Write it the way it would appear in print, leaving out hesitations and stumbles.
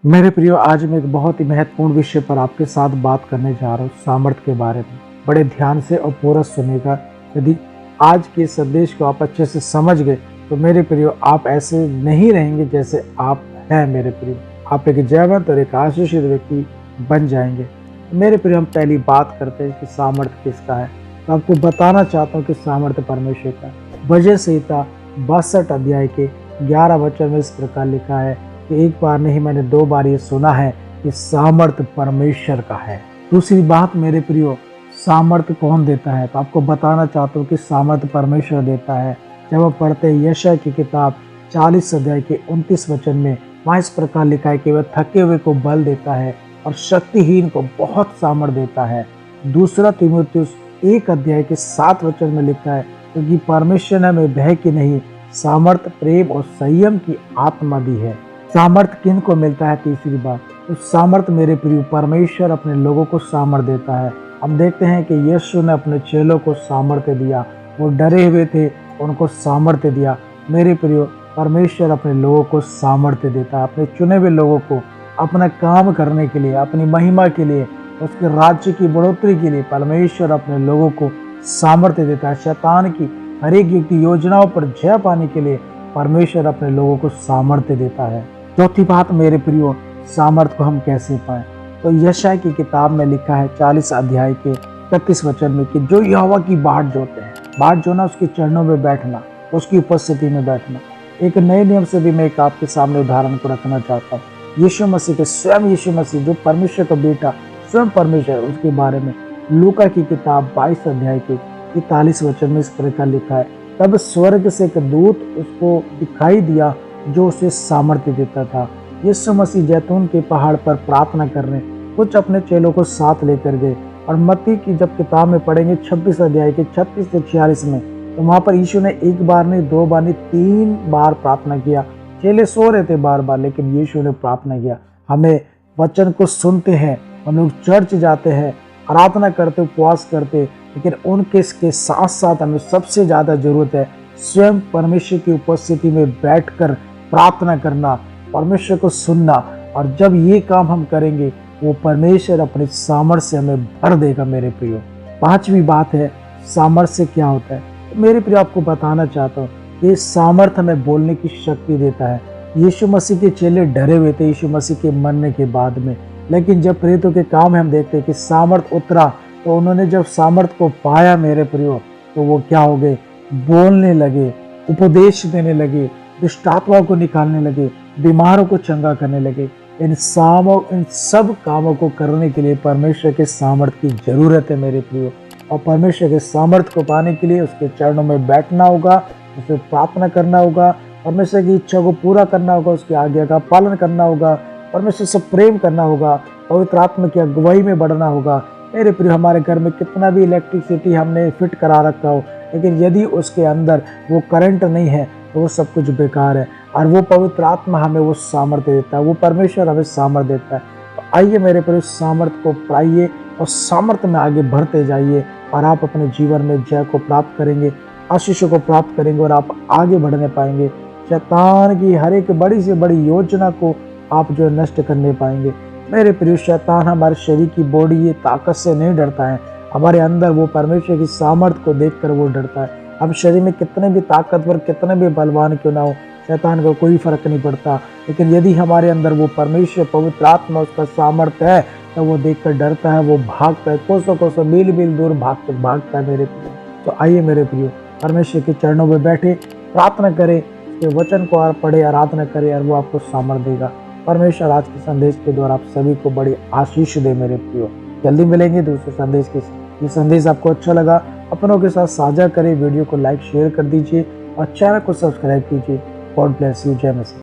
मेरे प्रियो, आज मैं एक बहुत ही महत्वपूर्ण विषय पर आपके साथ बात करने जा रहा हूँ, सामर्थ्य के बारे में। बड़े ध्यान से और पूरा सुनिएगा। यदि आज के संदेश को आप अच्छे से समझ गए तो मेरे प्रियो, आप ऐसे नहीं रहेंगे जैसे आप हैं। मेरे प्रियो, आप एक जयवंत और एक आशीषित व्यक्ति बन जाएंगे। मेरे प्रियो, हम पहली बात करते हैं कि सामर्थ्य किसका है। तो आपको बताना चाहता हूँ कि सामर्थ्य परमेश्वर का है। भजन संहिता 62 अध्याय के 11 वचन में इस प्रकार लिखा है कि एक बार नहीं, मैंने 2 बार ये सुना है कि सामर्थ्य परमेश्वर का है। दूसरी बात मेरे प्रियो, सामर्थ्य कौन देता है? तो आपको बताना चाहता हूँ कि सामर्थ्य परमेश्वर देता है। जब आप पढ़ते हैं यशायाह की किताब 40 अध्याय के 29 वचन में, वहाँ इस प्रकार लिखा है कि वह थके हुए को बल देता है और शक्तिहीन को बहुत सामर्थ्य देता है। दूसरा तीमुथियुस 1 अध्याय के 7 वचन में लिखा है, क्योंकि परमेश्वर ने हमें भय की नहीं, सामर्थ्य, प्रेम और संयम की आत्मा दी है। सामर्थ्य किन को मिलता है? तीसरी बात, तो सामर्थ्य मेरे प्रिय, परमेश्वर अपने लोगों को सामर्थ्य देता है। हम देखते हैं कि यीशु ने अपने चेलों को सामर्थ्य दिया। वो डरे हुए थे, उनको सामर्थ्य दिया। मेरे प्रियो, परमेश्वर अपने लोगों को सामर्थ्य देता है। अपने चुने हुए लोगों को अपना काम करने के लिए, अपनी महिमा के लिए, उसके राज्य की बढ़ोतरी के लिए परमेश्वर अपने लोगों को सामर्थ्य देता है। शैतान की हर एक युक्ति योजनाओं पर जय पाने के लिए परमेश्वर अपने लोगों को सामर्थ्य देता है। चौथी बात मेरे प्रियो, सामर्थ्य को हम कैसे पाएं? तो यशायाह की किताब में लिखा है 40 अध्याय के 31 वचन में कि जो यहोवा की बाट जोते हैं, बाट जोना उसके चरणों में बैठना, उसकी उपस्थिति में बैठना। एक नए नियम से भी मैं एक आपके सामने उदाहरण को रखना चाहता हूँ। यीशु मसीह के स्वयं यीशु मसीह जो परमेश्वर का बेटा, स्वयं परमेश्वर, उसके बारे में लूका की किताब 22 अध्याय के 41 वचन में इस प्रकार लिखा है, तब स्वर्ग से एक दूत उसको दिखाई दिया जो उसे सामर्थ्य देता था। यीशु मसीह जैतून के पहाड़ पर प्रार्थना करने कुछ अपने चेलों को साथ लेकर गए। और मत्ती की जब किताब में पढ़ेंगे 26 अध्याय के 36 से 46 में, तो वहाँ पर यीशु ने 1 बार नहीं, 2 बार नहीं, 3 बार प्रार्थना किया। चेले सो रहे थे बार बार, लेकिन यीशु ने प्रार्थना किया। हमें वचन को सुनते हैं, हम लोग चर्च जाते हैं, आराधना करते, उपवास करते, लेकिन उनके साथ साथ हमें सबसे ज़्यादा जरूरत है स्वयं परमेश्वर की उपस्थिति में बैठकर प्रार्थना करना, परमेश्वर को सुनना। और जब ये काम हम करेंगे, वो परमेश्वर अपने सामर्थ्य से हमें भर देगा। मेरे प्रियो, 5वीं बात है, सामर्थ्य से क्या होता है? तो मेरे प्रियो, आपको बताना चाहता हूँ कि सामर्थ्य हमें बोलने की शक्ति देता है। यीशु मसीह के चेले डरे हुए थे यीशु मसीह के मरने के बाद में, लेकिन जब प्रेरितों के काम में हम देखते हैं कि सामर्थ्य उतरा, तो उन्होंने जब सामर्थ्य को पाया मेरे प्रियो, तो वो क्या हो गए? बोलने लगे, उपदेश देने लगे, दुष्ट आत्माओं को निकालने लगे, बीमारों को चंगा करने लगे। इन सब कामों को करने के लिए परमेश्वर के सामर्थ्य की जरूरत है मेरे प्रियो। और परमेश्वर के सामर्थ्य को पाने के लिए उसके चरणों में बैठना होगा, उसे प्रार्थना करना होगा, परमेश्वर की इच्छा को पूरा करना होगा, उसकी आज्ञा का पालन करना होगा, परमेश्वर से प्रेम करना होगा, पवित्र आत्मा की अगुवाई में बढ़ना होगा। मेरे प्रियो, हमारे घर में कितना भी इलेक्ट्रिसिटी हमने फिट करा रखा हो, लेकिन यदि उसके अंदर वो करंट नहीं है तो वो सब कुछ बेकार है। और वो पवित्र आत्मा हमें वो सामर्थ्य देता है, वो परमेश्वर हमें सामर्थ्य देता है। तो आइए मेरे प्रियो, सामर्थ्य को पाइए और सामर्थ्य में आगे बढ़ते जाइए, और आप अपने जीवन में जय को प्राप्त करेंगे, आशीषों को प्राप्त करेंगे, और आप आगे बढ़ने पाएंगे। शैतान की हर एक बड़ी से बड़ी योजना को आप जो नष्ट करने पाएंगे। मेरे प्रिय, शैतान हमारे शरीर की बॉडी, ये ताकत से नहीं डरता है। हमारे अंदर वो परमेश्वर की सामर्थ्य को देखकर वो डरता है। हम शरीर में कितने भी ताकतवर, कितने भी बलवान क्यों ना हो, शैतान को कोई फर्क नहीं पड़ता। लेकिन यदि हमारे अंदर वो परमेश्वर, पवित्र आत्मा, उसका सामर्थ्य है, तो वो देखकर डरता है, वो भागता है, कोसों कोसों मील मील दूर भागता है मेरे प्रिय। तो आइए मेरे प्रियो, परमेश्वर के चरणों में बैठे प्रार्थना करें, उसके वचन को पढ़े, आराधना करें, और वो आपको सामर्थ्य देगा। परमेश्वर आज के संदेश के द्वारा आप सभी को बड़ी आशीष दे मेरे प्रियो। जल्दी मिलेंगे दूसरे संदेश के साथ। ये संदेश आपको अच्छा लगा, अपनों के साथ साझा करें, वीडियो को लाइक शेयर कर दीजिए और चैनल को सब्सक्राइब कीजिए। God bless you. जय मसीह।